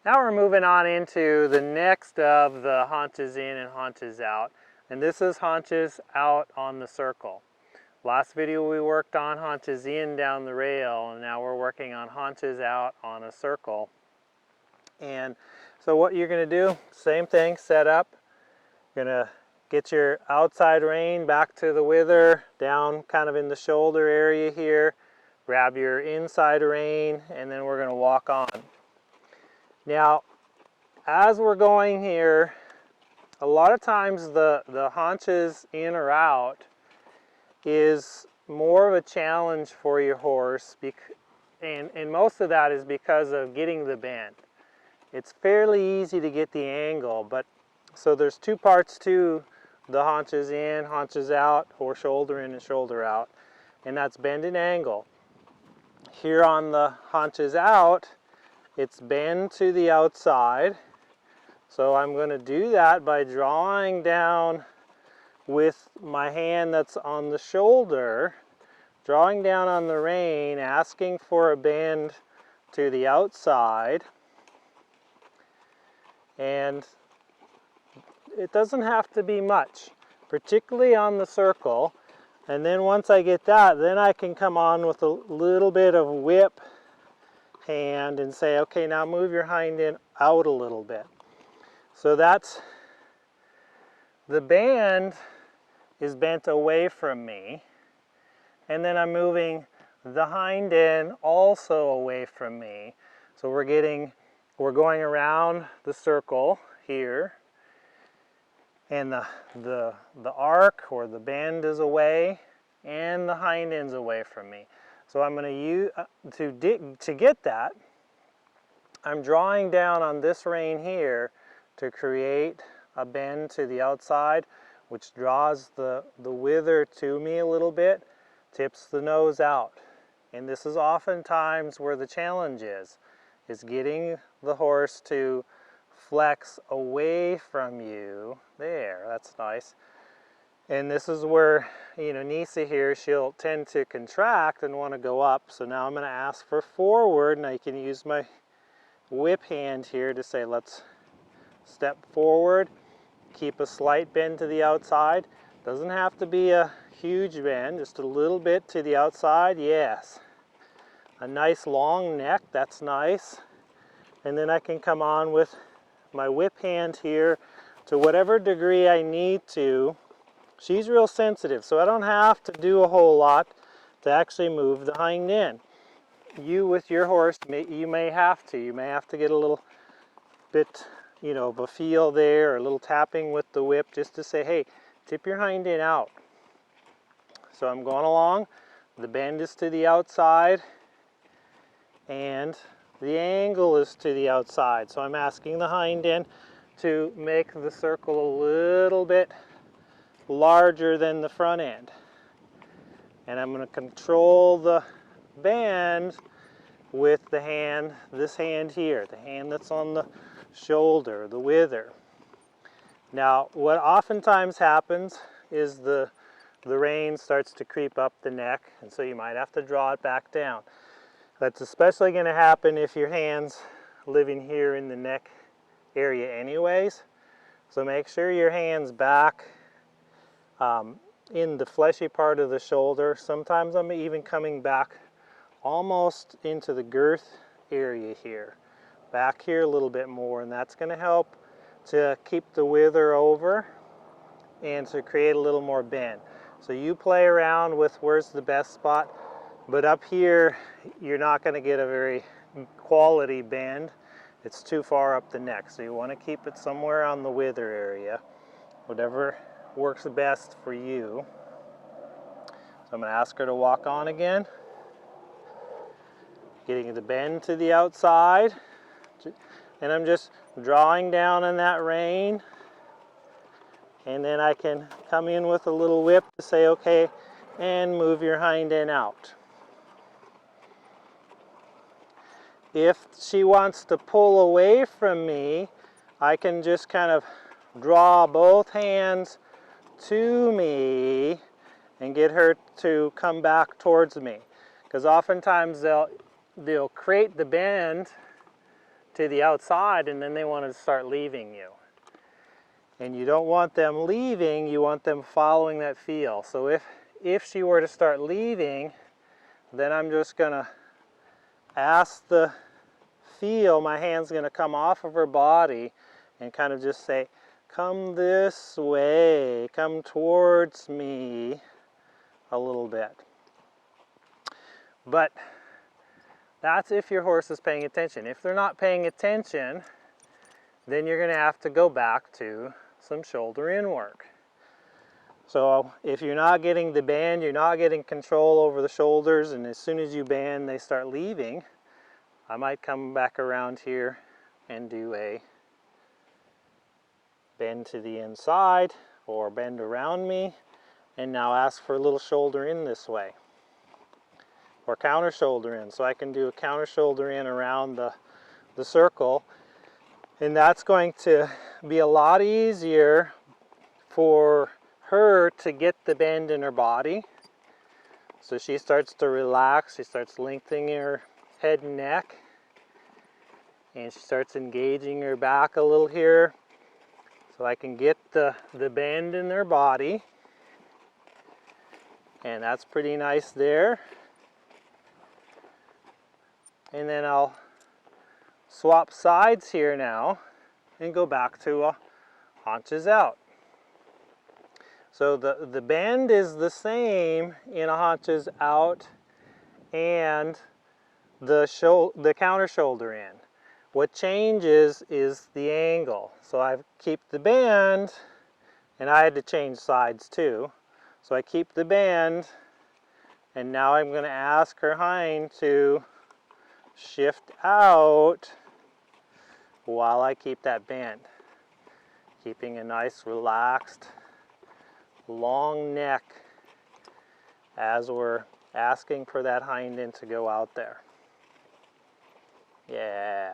Now we're moving on into the next of the haunches in and haunches out. And this is haunches out on the circle. Last video we worked on haunches in down the rail, and now we're working on haunches out on a circle. And so what you're going to do, same thing, set up. You're going to get your outside rein back to the wither, down kind of in the shoulder area here. Grab your inside rein, and then we're going to walk on. Now, as we're going here, a lot of times the haunches in or out is more of a challenge for your horse, and most of that is because of getting the bend. It's fairly easy to get the angle, but so there's two parts to the haunches in, haunches out, or shoulder in and shoulder out, and that's bend and angle. Here on the haunches out, it's bend to the outside. So I'm going to do that by drawing down with my hand that's on the shoulder, drawing down on the rein, asking for a bend to the outside. And it doesn't have to be much, particularly on the circle. And then once I get that, then I can come on with a little bit of whip hand and say, okay, now move your hind end out a little bit. So that's, the band is bent away from me, and then I'm moving the hind end also away from me. So we're going around the circle here, and the arc or the bend is away, and the hind end's away from me. So I'm going to use, to get that, I'm drawing down on this rein here to create a bend to the outside, which draws the wither to me a little bit, tips the nose out. And this is oftentimes where the challenge is getting the horse to flex away from you. There, that's nice. And this is where, Nisa here, she'll tend to contract and want to go up. So now I'm going to ask for forward, and I can use my whip hand here to say, let's step forward, keep a slight bend to the outside. Doesn't have to be a huge bend, just a little bit to the outside, yes. A nice long neck, that's nice. And then I can come on with my whip hand here to whatever degree I need to. She's real sensitive, so I don't have to do a whole lot to actually move the hind end. You with your horse, you may have to. You may have to get a little bit, of a feel there, or a little tapping with the whip just to say, hey, tip your hind end out. So I'm going along. The bend is to the outside, and the angle is to the outside. So I'm asking the hind end to make the circle a little bit larger than the front end. And I'm going to control the bend with the hand, this hand here, the hand that's on the shoulder, the wither. Now, what oftentimes happens is the rein starts to creep up the neck, and so you might have to draw it back down. That's especially going to happen if your hand's living here in the neck area anyways. So make sure your hand's back in the fleshy part of the shoulder. Sometimes I'm even coming back almost into the girth area here. Back here a little bit more, and that's going to help to keep the wither over and to create a little more bend. So you play around with where's the best spot, but up here you're not going to get a very quality bend. It's too far up the neck, so you want to keep it somewhere on the wither area, whatever works best for you. So I'm going to ask her to walk on again, getting the bend to the outside, and I'm just drawing down on that rein, and then I can come in with a little whip to say, okay, and move your hind end out. If she wants to pull away from me, I can just kind of draw both hands to me and get her to come back towards me. Because oftentimes they'll create the bend to the outside, and then they want to start leaving you. And you don't want them leaving, you want them following that feel. So if she were to start leaving, then I'm just gonna ask the feel, my hand's gonna come off of her body and kind of just say, come this way, come towards me a little bit. But that's if your horse is paying attention. If they're not paying attention, then you're gonna have to go back to some shoulder in work. So if you're not getting the bend, you're not getting control over the shoulders, and as soon as you bend, they start leaving, I might come back around here and do a bend to the inside or bend around me, and now ask for a little shoulder in this way, or counter shoulder in. So I can do a counter shoulder in around the circle, and that's going to be a lot easier for her to get the bend in her body. So she starts to relax, she starts lengthening her head and neck, and she starts engaging her back a little here, so I can get the bend in their body. And that's pretty nice there. And then I'll swap sides here now and go back to haunches out. So the bend is the same in a haunches out and the counter shoulder in. What changes is the angle. So I keep the bend, and I had to change sides too. So I keep the bend, and now I'm going to ask her hind to shift out while I keep that bend, keeping a nice relaxed long neck as we're asking for that hind end to go out there. Yeah.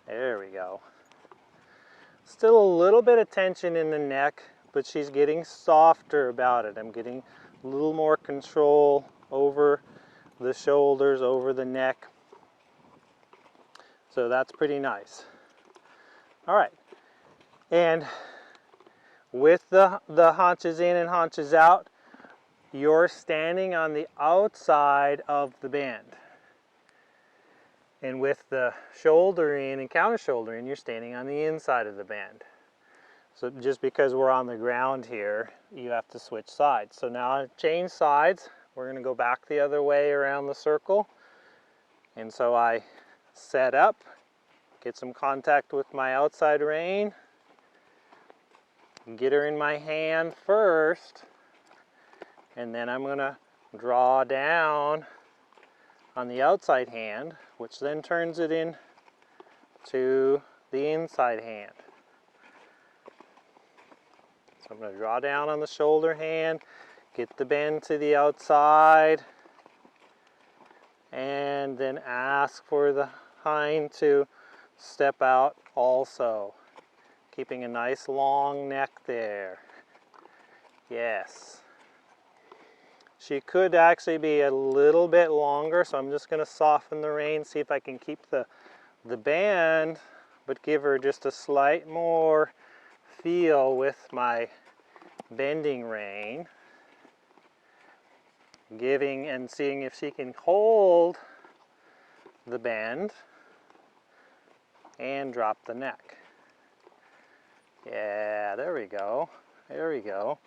There we go. Still a little bit of tension in the neck, but she's getting softer about it. I'm getting a little more control over the shoulders, over the neck. So that's pretty nice. All right. And with the haunches in and haunches out, you're standing on the outside of the bend. And with the shoulder in and counter shoulder in, you're standing on the inside of the bend. So just because we're on the ground here, you have to switch sides. So now I've changed sides. We're going to go back the other way around the circle. And so I set up, get some contact with my outside rein, get her in my hand first, and then I'm going to draw down on the outside hand, which then turns it in to the inside hand. So I'm going to draw down on the shoulder hand, get the bend to the outside, and then ask for the hind to step out also, keeping a nice long neck there. Yes. She could actually be a little bit longer, so I'm just going to soften the rein, see if I can keep the bend, but give her just a slight more feel with my bending rein. Giving and seeing if she can hold the bend and drop the neck. Yeah, there we go. There we go.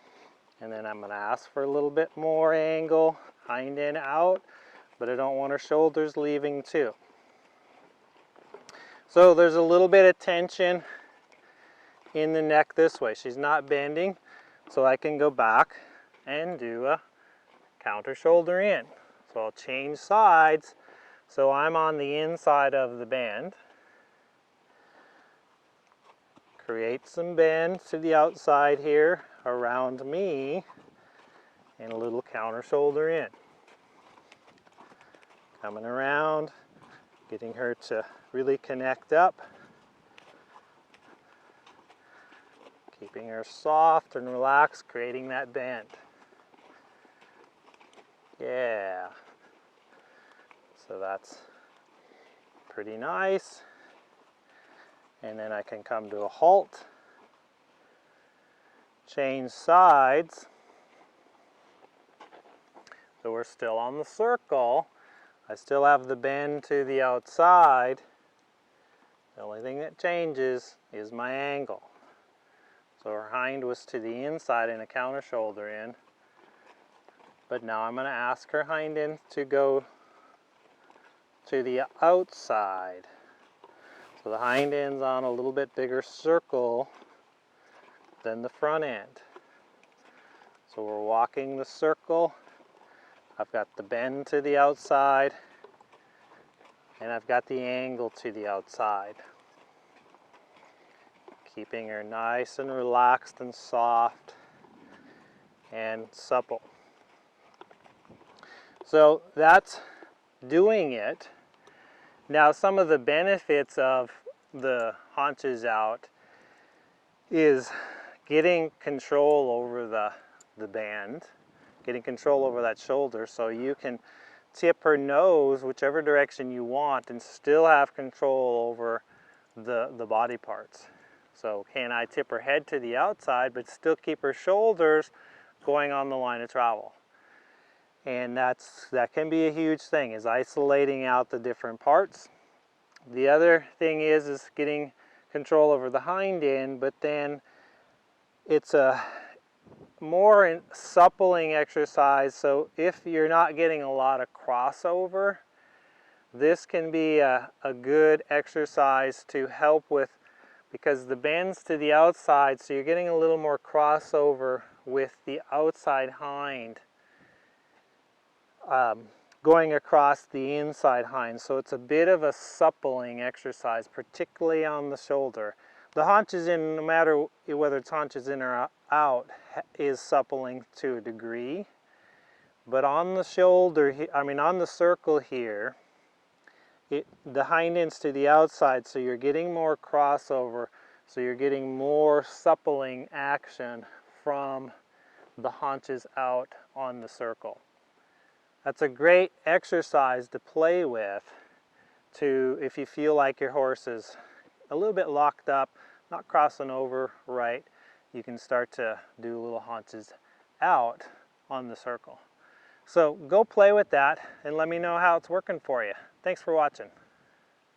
And then I'm going to ask for a little bit more angle, hind end out, but I don't want her shoulders leaving too. So there's a little bit of tension in the neck this way. She's not bending, so I can go back and do a counter shoulder in. So I'll change sides, so I'm on the inside of the bend. Create some bend to the outside here around me, and a little counter shoulder in. Coming around, getting her to really connect up. Keeping her soft and relaxed, creating that bend. Yeah. So that's pretty nice. And then I can come to a halt, change sides. So we're still on the circle. I still have the bend to the outside. The only thing that changes is my angle. So her hind was to the inside and a counter shoulder in. But now I'm going to ask her hind end to go to the outside. So the hind end's on a little bit bigger circle than the front end. So we're walking the circle. I've got the bend to the outside, and I've got the angle to the outside. Keeping her nice and relaxed and soft and supple. So that's doing it. Now some of the benefits of the haunches out is getting control over the band, getting control over that shoulder, so you can tip her nose whichever direction you want and still have control over the body parts. So can I tip her head to the outside but still keep her shoulders going on the line of travel? And that can be a huge thing, is isolating out the different parts. The other thing is getting control over the hind end, but then it's a more suppling exercise. So if you're not getting a lot of crossover, this can be a good exercise to help with, because the bend's to the outside, so you're getting a little more crossover with the outside hind going across the inside hind. So it's a bit of a suppling exercise, particularly on the shoulder. The haunches in, no matter whether it's haunches in or out, is suppling to a degree. But on the shoulder, on the circle here, the hind end's to the outside, so you're getting more crossover, so you're getting more suppling action from the haunches out on the circle. That's a great exercise to play with if you feel like your horse is a little bit locked up, not crossing over right, you can start to do little haunches out on the circle. So go play with that and let me know how it's working for you. Thanks for watching.